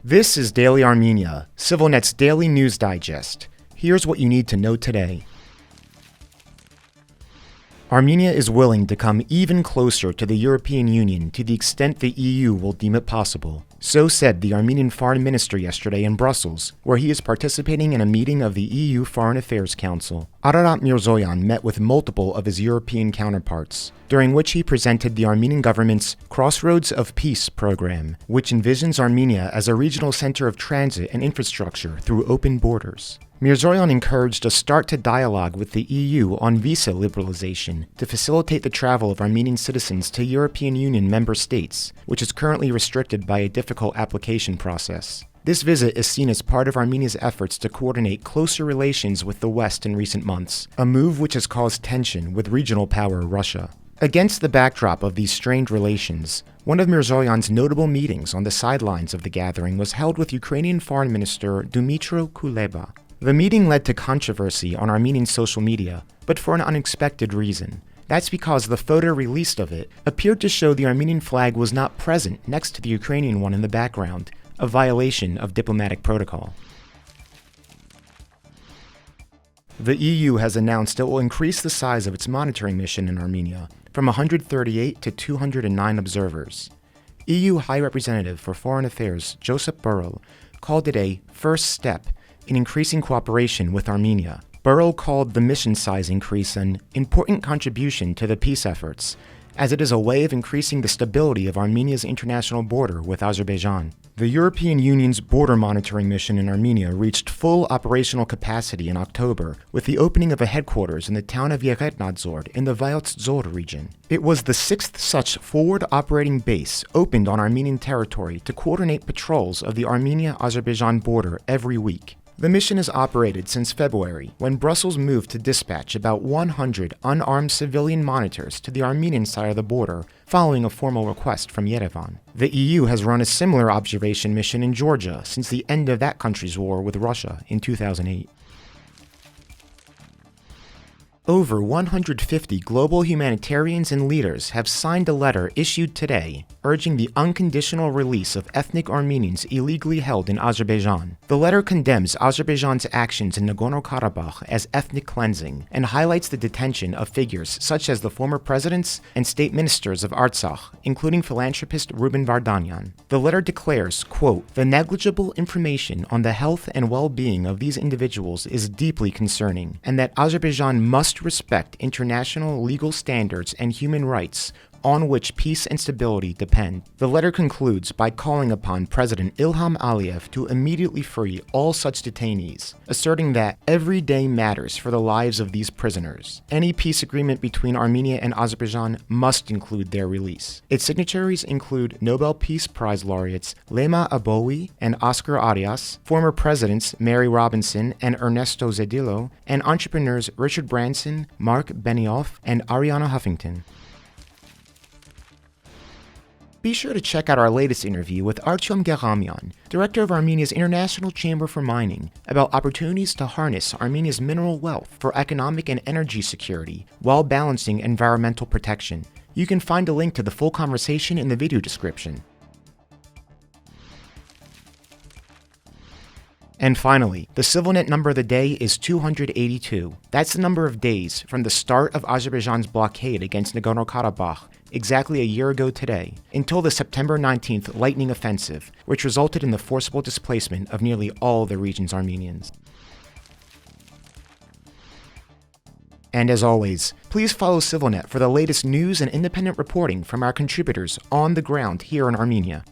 This is Daily Armenia, CivilNet's daily news digest. Here's what you need to know today. Armenia is willing to come even closer to the European Union to the extent the EU will deem it possible. So said the Armenian Foreign Minister yesterday in Brussels, where he is participating in a meeting of the EU Foreign Affairs Council. Ararat Mirzoyan met with multiple of his European counterparts, during which he presented the Armenian government's Crossroads of Peace program, which envisions Armenia as a regional center of transit and infrastructure through open borders. Mirzoyan encouraged a start to dialogue with the EU on visa liberalization to facilitate the travel of Armenian citizens to European Union member states, which is currently restricted by a difficult application process. This visit is seen as part of Armenia's efforts to coordinate closer relations with the West in recent months, a move which has caused tension with regional power Russia. Against the backdrop of these strained relations, one of Mirzoyan's notable meetings on the sidelines of the gathering was held with Ukrainian Foreign Minister Dmytro Kuleba. The meeting led to controversy on Armenian social media, but for an unexpected reason. That's because the photo released of it appeared to show the Armenian flag was not present next to the Ukrainian one in the background, a violation of diplomatic protocol. The EU has announced it will increase the size of its monitoring mission in Armenia from 138 to 209 observers. EU High Representative for Foreign Affairs Josep Borrell called it a first step in increasing cooperation with Armenia. Borrell called the mission size increase an important contribution to the peace efforts, as it is a way of increasing the stability of Armenia's international border with Azerbaijan. The European Union's border monitoring mission in Armenia reached full operational capacity in October with the opening of a headquarters in the town of Yekhetnadzor in the Vyaltsz region. It was the sixth such forward operating base opened on Armenian territory to coordinate patrols of the Armenia-Azerbaijan border every week. The mission has operated since February, when Brussels moved to dispatch about 100 unarmed civilian monitors to the Armenian side of the border, following a formal request from Yerevan. The EU has run a similar observation mission in Georgia since the end of that country's war with Russia in 2008. Over 150 global humanitarians and leaders have signed a letter issued today urging the unconditional release of ethnic Armenians illegally held in Azerbaijan. The letter condemns Azerbaijan's actions in Nagorno-Karabakh as ethnic cleansing and highlights the detention of figures such as the former presidents and state ministers of Artsakh, including philanthropist Ruben Vardanyan. The letter declares, quote, "The negligible information on the health and well-being of these individuals is deeply concerning, and that Azerbaijan must respect international legal standards and human rights on which peace and stability depend." The letter concludes by calling upon President Ilham Aliyev to immediately free all such detainees, asserting that every day matters for the lives of these prisoners. Any peace agreement between Armenia and Azerbaijan must include their release. Its signatories include Nobel Peace Prize laureates Lema Aboui and Oscar Arias, former presidents Mary Robinson and Ernesto Zedillo, and entrepreneurs Richard Branson, Mark Benioff, and Ariana Huffington. Be sure to check out our latest interview with Artyom Geramian, director of Armenia's International Chamber for Mining, about opportunities to harness Armenia's mineral wealth for economic and energy security while balancing environmental protection. You can find a link to the full conversation in the video description. And finally, the CivilNet number of the day is 282. That's the number of days from the start of Azerbaijan's blockade against Nagorno-Karabakh, exactly a year ago today, until the September 19th lightning offensive, which resulted in the forcible displacement of nearly all the region's Armenians. And as always, please follow CivilNet for the latest news and independent reporting from our contributors on the ground here in Armenia.